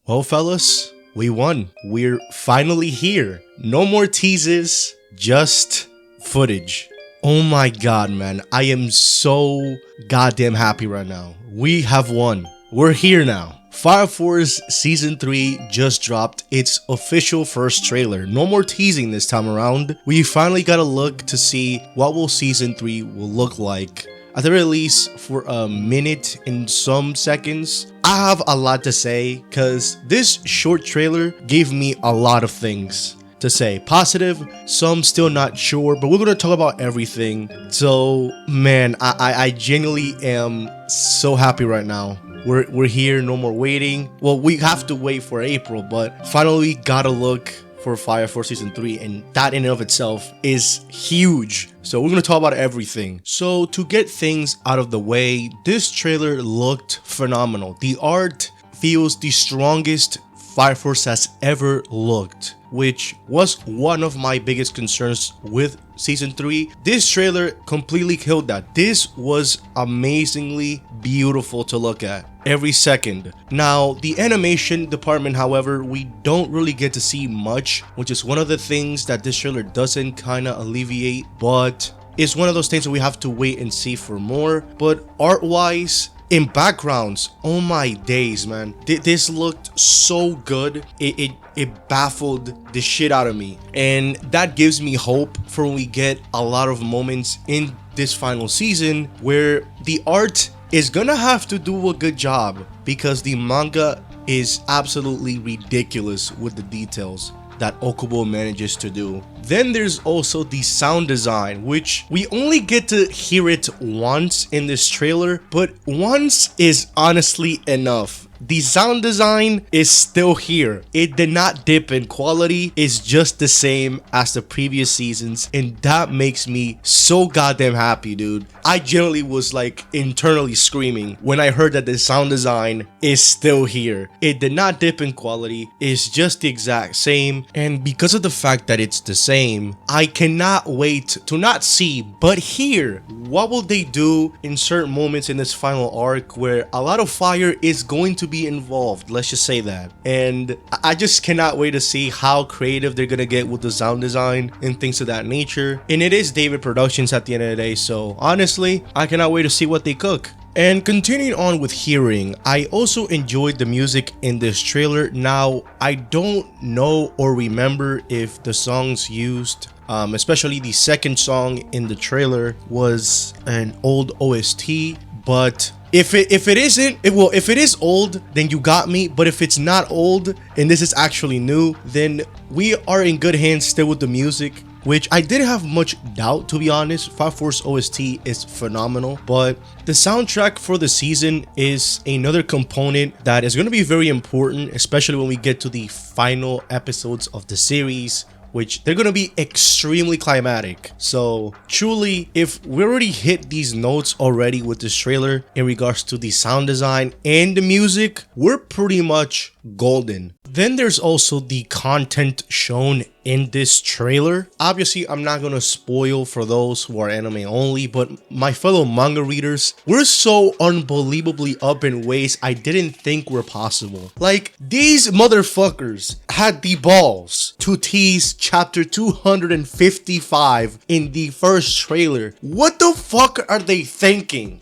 Well, fellas, we won. We're finally here. No more teases, just footage. Oh my god, man. I am so goddamn happy right now. We have won. We're here now. Fire Force Season 3 just dropped its official first trailer. No more teasing this time around. We finally got a look to see what will Season 3 will look like. At the very least, for a minute and some seconds. I have a lot to say because this short trailer gave me a lot of things to say. Positive, some still not sure, but we're going to talk about everything. So, man, I genuinely am so happy right now. We're here, no more waiting. Well, we have to wait for April, but finally got a look for Fire Force Season 3, and that in and of itself is huge. So we're going to talk about everything. So to get things out of the way, this trailer looked phenomenal. The art feels the strongest Fire Force has ever looked, which was one of my biggest concerns with Season 3. This trailer completely killed that. This was amazingly beautiful to look at every second. Now, the animation department, however, we don't really get to see much, which is one of the things that this trailer doesn't kind of alleviate, but it's one of those things that we have to wait and see for more. But art-wise, in backgrounds, oh my days, man, this looked so good. It baffled the shit out of me, and that gives me hope for when we get a lot of moments in this final season where the art is gonna have to do a good job, because the manga is absolutely ridiculous with the details that Okubo manages to do. Then there's also the sound design, which we only get to hear it once in this trailer, but once is honestly enough. The sound design is still here. It did not dip in quality. It's just the same as the previous seasons, and that makes me so goddamn happy, dude. I generally was like internally screaming when I heard that the sound design is still here. It did not dip in quality. It's just the exact same, and because of the fact that it's the same, I cannot wait to not see but hear what will they do in certain moments in this final arc where a lot of fire is going to be involved, let's just say that. And I just cannot wait to see how creative they're gonna get with the sound design and things of that nature. And it is David Productions at the end of the day, so honestly, I cannot wait to see what they cook. And continuing on with hearing, I also enjoyed the music in this trailer. Now, I don't know or remember if the songs used, especially the second song in the trailer, was an old OST, but if it isn't, if it is old, then you got me. But if it's not old and this is actually new, then we are in good hands still with the music, which I didn't have much doubt, to be honest. Fire Force OST is phenomenal, but the soundtrack for the season is another component that is going to be very important, especially when we get to the final episodes of the series, which they're going to be extremely climatic. So truly, if we already hit these notes already with this trailer in regards to the sound design and the music, we're pretty much golden. Then there's also the content shown in this trailer. Obviously, I'm not gonna spoil for those who are anime only, but my fellow manga readers, we're so unbelievably up in ways I didn't think were possible. Like, these motherfuckers had the balls to tease chapter 255 in the first trailer. What the fuck are they thinking?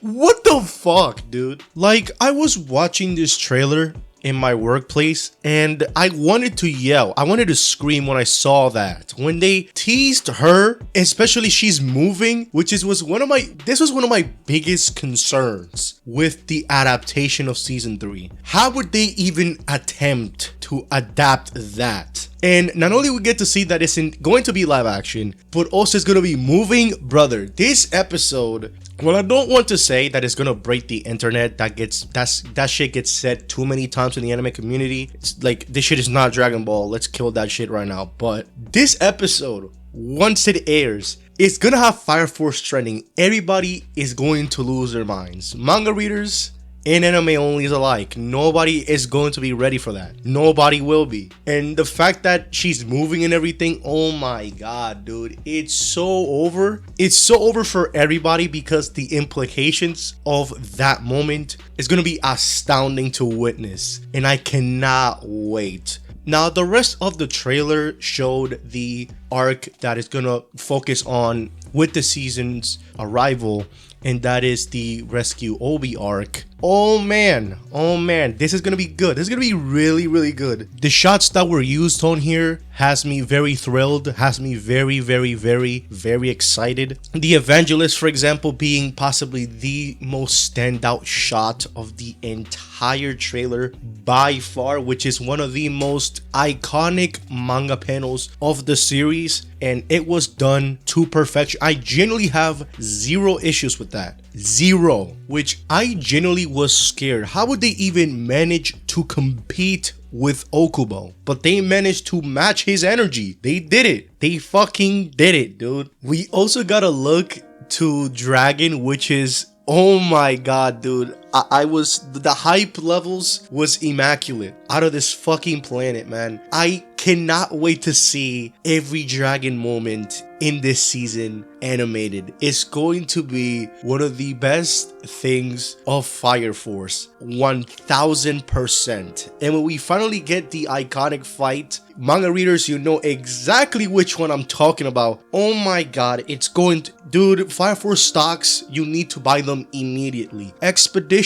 What the fuck, dude? Like, I was watching this trailer in my workplace and I wanted to yell. I wanted to scream when I saw that. When they teased her, especially she's moving, which was one of my biggest concerns with the adaptation of season 3. How would they even attempt to adapt that? And not only we get to see that it's going to be live action, but also it's going to be moving. Brother, this episode, well, I don't want to say that it's gonna break the internet. That shit gets said too many times in the anime community. It's like, this shit is not Dragon Ball. Let's kill that shit right now. But this episode, once it airs, it's gonna have Fire Force trending. Everybody is going to lose their minds. Manga readers, and anime onlys alike. Nobody is going to be ready for that. Nobody will be. And the fact that she's moving and everything, oh my god, dude, it's so over. It's so over for everybody because the implications of that moment is going to be astounding to witness, and I cannot wait. Now, the rest of the trailer showed the arc that is going to focus on with the season's arrival, and that is the Rescue Obi arc. Oh man, this is gonna be good. This is gonna be really, really good. The shots that were used on here has me very thrilled, has me very, very, very, very excited. The Evangelist, for example, being possibly the most standout shot of the entire trailer by far, which is one of the most iconic manga panels of the series, and it was done to perfection. I genuinely have zero issues with that. Zero. Which I genuinely was scared. How would they even manage to compete with Okubo? But they managed to match his energy. They did it. They fucking did it, dude. We also got a look to Dragon, which is, oh my god, dude. I was, the hype levels was immaculate. Out of this fucking planet, man. I cannot wait to see every dragon moment in this season animated. It's going to be one of the best things of Fire Force, 1000%. And when we finally get the iconic fight, manga readers, you know exactly which one I'm talking about. Oh my god, it's going to, dude, Fire Force stocks, you need to buy them immediately, expeditiously.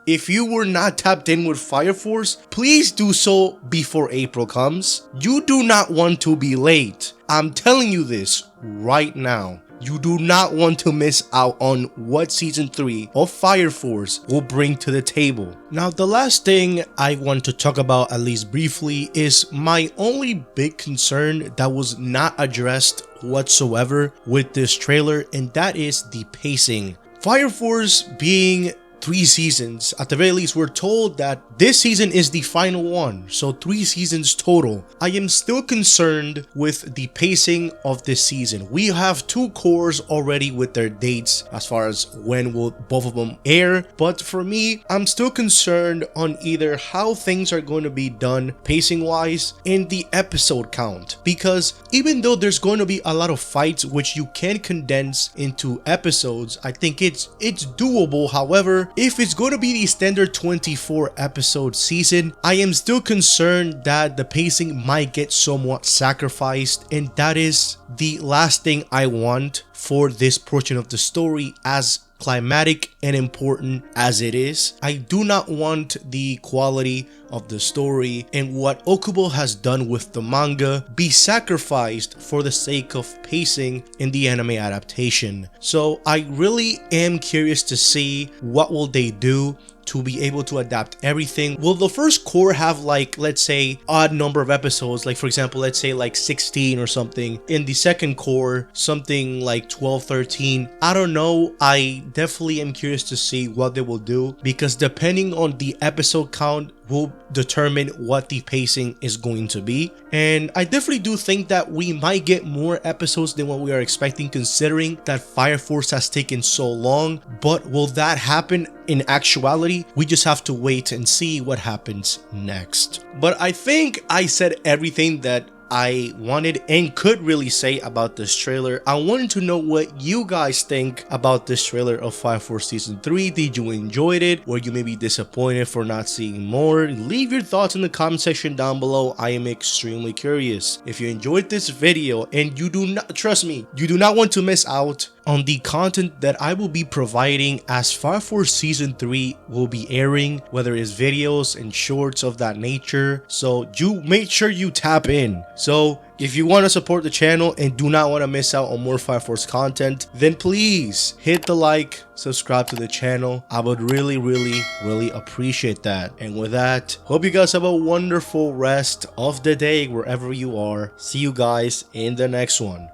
If you were not tapped in with Fire Force, please do so before April comes. You do not want to be late. I'm telling you this right now. You do not want to miss out on what season 3 of Fire Force will bring to the table. Now, the last thing I want to talk about, at least briefly, is my only big concern that was not addressed whatsoever with this trailer, and that is the pacing. Fire Force being 3 seasons, at the very least, we're told that this season is the final one, so 3 seasons total. I am still concerned with the pacing of this season. We have 2 cores already with their dates as far as when will both of them air, but for me, I'm still concerned on either how things are going to be done pacing wise and the episode count, because even though there's going to be a lot of fights which you can condense into episodes, I think it's doable. However, if it's going to be the standard 24 episode season, I am still concerned that the pacing might get somewhat sacrificed, and that is the last thing I want for this portion of the story, as climatic and important as it is. I do not want the quality of the story and what Okubo has done with the manga be sacrificed for the sake of pacing in the anime adaptation. So I really am curious to see what will they do to be able to adapt everything. Will the first core have, like, let's say odd number of episodes, like for example, let's say like 16 or something, in the second core something like 12, 13? I don't know. I definitely am curious to see what they will do, because depending on the episode count will determine what the pacing is going to be. And I definitely do think that we might get more episodes than what we are expecting, considering that Fire Force has taken so long. But will that happen in actuality? We just have to wait and see what happens next. But I think I said everything that I wanted and could really say about this trailer. I wanted to know what you guys think about this trailer of Fire Force Season 3. Did you enjoy it? Were you maybe disappointed for not seeing more? Leave your thoughts in the comment section down below. I am extremely curious. If you enjoyed this video and you do not, trust me, you do not want to miss out on the content that I will be providing as Fire Force Season 3 will be airing, whether it's videos and shorts of that nature. So you make sure you tap in. So if you want to support the channel and do not want to miss out on more Fire Force content, then please hit the like, subscribe to the channel. I would really, really, really appreciate that. And with that, hope you guys have a wonderful rest of the day wherever you are. See you guys in the next one.